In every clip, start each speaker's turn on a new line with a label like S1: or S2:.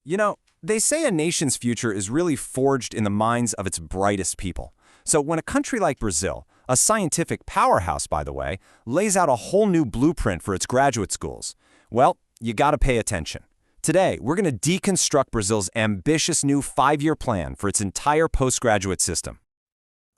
S1: You know, they say a nation's future is really forged in the minds of its brightest people. So when a country like Brazil, a scientific powerhouse by the way, lays out a whole new blueprint for its graduate schools, well, you gotta pay attention. Today, we're gonna deconstruct Brazil's ambitious new 5-year plan for its entire postgraduate system.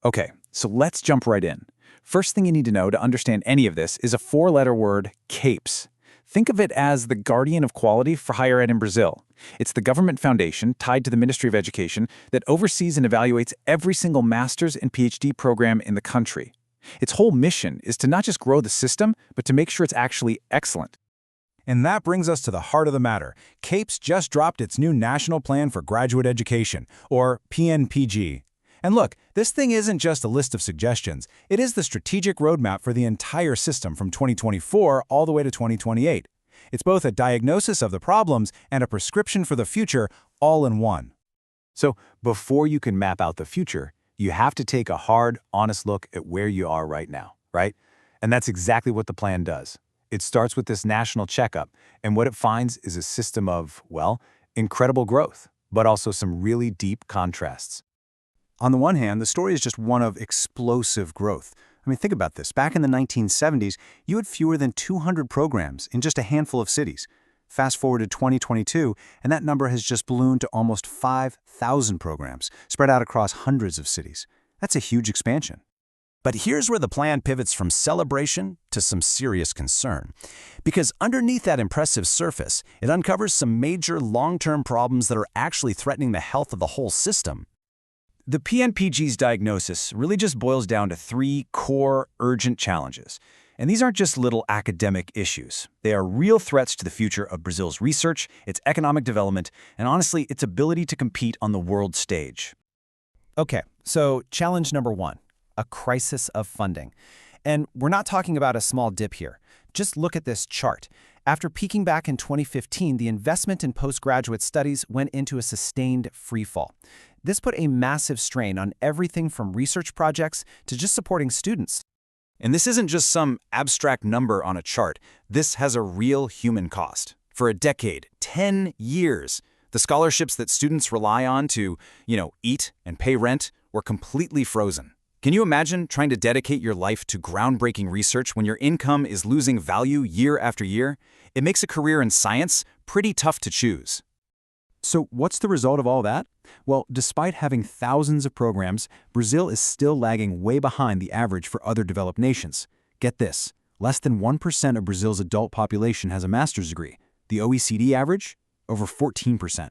S2: Okay, so let's jump right in. First thing you need to know to understand any of this is a 4-letter word, CAPES. Think of it as the guardian of quality for higher ed in Brazil. It's the government foundation tied to the Ministry of Education that oversees and evaluates every single master's and PhD program in the country. Its whole mission is to not just grow the system, but to make sure it's actually excellent.
S3: And that brings us to the heart of the matter. CAPES just dropped its new National Plan for Graduate Education, or PNPG. And look, this thing isn't just a list of suggestions. It is the strategic roadmap for the entire system from 2024 all the way to 2028. It's both a diagnosis of the problems and a prescription for the future all in one.
S2: So before you can map out the future, you have to take a hard, honest look at where you are right now, right? And that's exactly what the plan does. It starts with this national checkup, and what it finds is a system of, well, incredible growth, but also some really deep contrasts.
S3: On the one hand, the story is just one of explosive growth. I mean, think about this. Back in the 1970s, you had fewer than 200 programs in just a handful of cities. Fast forward to 2022, and that number has just ballooned to almost 5,000 programs, spread out across hundreds of cities. That's a huge expansion.
S1: But here's where the plan pivots from celebration to some serious concern. Because underneath that impressive surface, it uncovers some major long-term problems that are actually threatening the health of the whole system.
S2: The PNPG's diagnosis really just boils down to 3 core, urgent challenges. And these aren't just little academic issues. They are real threats to the future of Brazil's research, its economic development, and honestly, its ability to compete on the world stage.
S4: Okay, so challenge number 1, a crisis of funding. And we're not talking about a small dip here. Just look at this chart. After peaking back in 2015, the investment in postgraduate studies went into a sustained freefall. This put a massive strain on everything from research projects to just supporting students.
S1: And this isn't just some abstract number on a chart. This has a real human cost. For a decade, 10 years, the scholarships that students rely on to, eat and pay rent were completely frozen. Can you imagine trying to dedicate your life to groundbreaking research when your income is losing value year after year? It makes a career in science pretty tough to choose.
S3: So what's the result of all that? Well, despite having thousands of programs, Brazil is still lagging way behind the average for other developed nations. Get this, less than 1% of Brazil's adult population has a master's degree. The OECD average? Over 14%.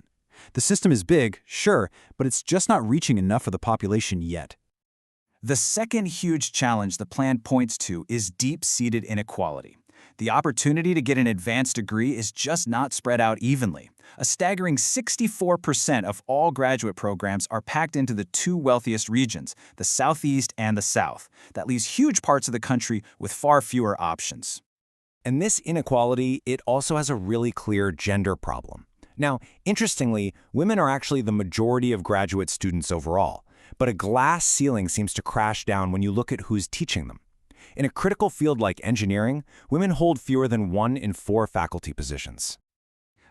S3: The system is big, sure, but it's just not reaching enough of the population yet.
S2: The second huge challenge the plan points to is deep-seated inequality. The opportunity to get an advanced degree is just not spread out evenly. A staggering 64% of all graduate programs are packed into the 2 wealthiest regions, the Southeast and the South. That leaves huge parts of the country with far fewer options.
S1: And this inequality, it also has a really clear gender problem. Now, interestingly, women are actually the majority of graduate students overall, but a glass ceiling seems to crash down when you look at who's teaching them. In a critical field like engineering, women hold fewer than 1 in 4 faculty positions.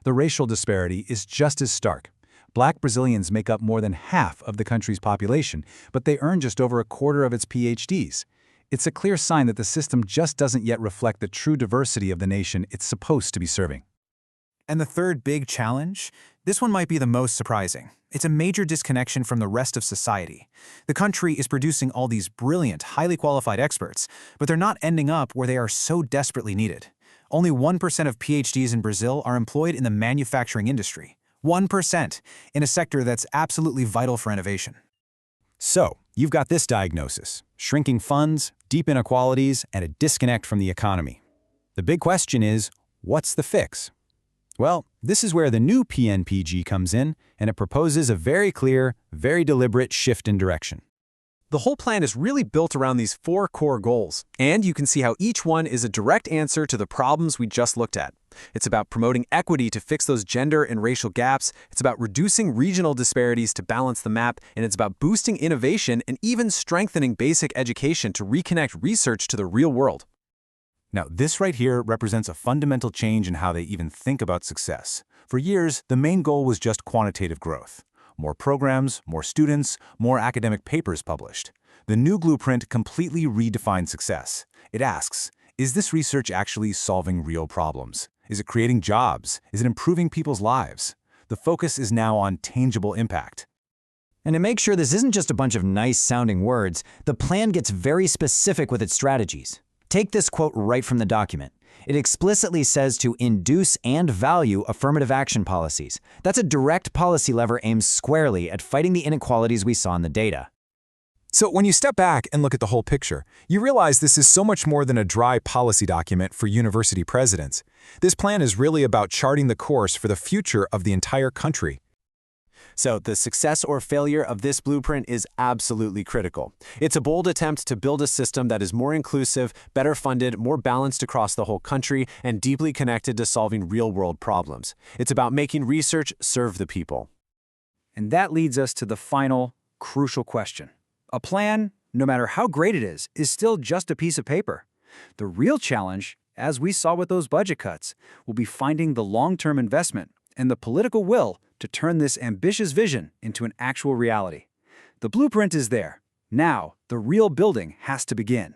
S3: The racial disparity is just as stark. Black Brazilians make up more than half of the country's population, but they earn just over a quarter of its PhDs. It's a clear sign that the system just doesn't yet reflect the true diversity of the nation it's supposed to be serving.
S4: And the third big challenge? This one might be the most surprising. It's a major disconnection from the rest of society. The country is producing all these brilliant, highly qualified experts, but they're not ending up where they are so desperately needed. Only 1% of PhDs in Brazil are employed in the manufacturing industry. 1%, in a sector that's absolutely vital for innovation.
S3: So, you've got this diagnosis: shrinking funds, deep inequalities, and a disconnect from the economy. The big question is, what's the fix? Well, this is where the new PNPG comes in, and it proposes a very clear, very deliberate shift in direction.
S5: The whole plan is really built around these 4 core goals, and you can see how each one is a direct answer to the problems we just looked at. It's about promoting equity to fix those gender and racial gaps, it's about reducing regional disparities to balance the map, and it's about boosting innovation and even strengthening basic education to reconnect research to the real world.
S3: Now, this right here represents a fundamental change in how they even think about success. For years, the main goal was just quantitative growth. More programs, more students, more academic papers published. The new blueprint completely redefined success. It asks, is this research actually solving real problems? Is it creating jobs? Is it improving people's lives? The focus is now on tangible impact.
S6: And to make sure this isn't just a bunch of nice-sounding words, the plan gets very specific with its strategies. Take this quote right from the document. It explicitly says to induce and value affirmative action policies. That's a direct policy lever aimed squarely at fighting the inequalities we saw in the data.
S5: So when you step back and look at the whole picture, you realize this is so much more than a dry policy document for university presidents. This plan is really about charting the course for the future of the entire country.
S1: So the success or failure of this blueprint is absolutely critical. It's a bold attempt to build a system that is more inclusive, better funded, more balanced across the whole country, and deeply connected to solving real-world problems. It's about making research serve the people.
S2: And that leads us to the final, crucial question. A plan, no matter how great it is still just a piece of paper. The real challenge, as we saw with those budget cuts, will be finding the long-term investment and the political will to turn this ambitious vision into an actual reality. The blueprint is there. Now, the real building has to begin.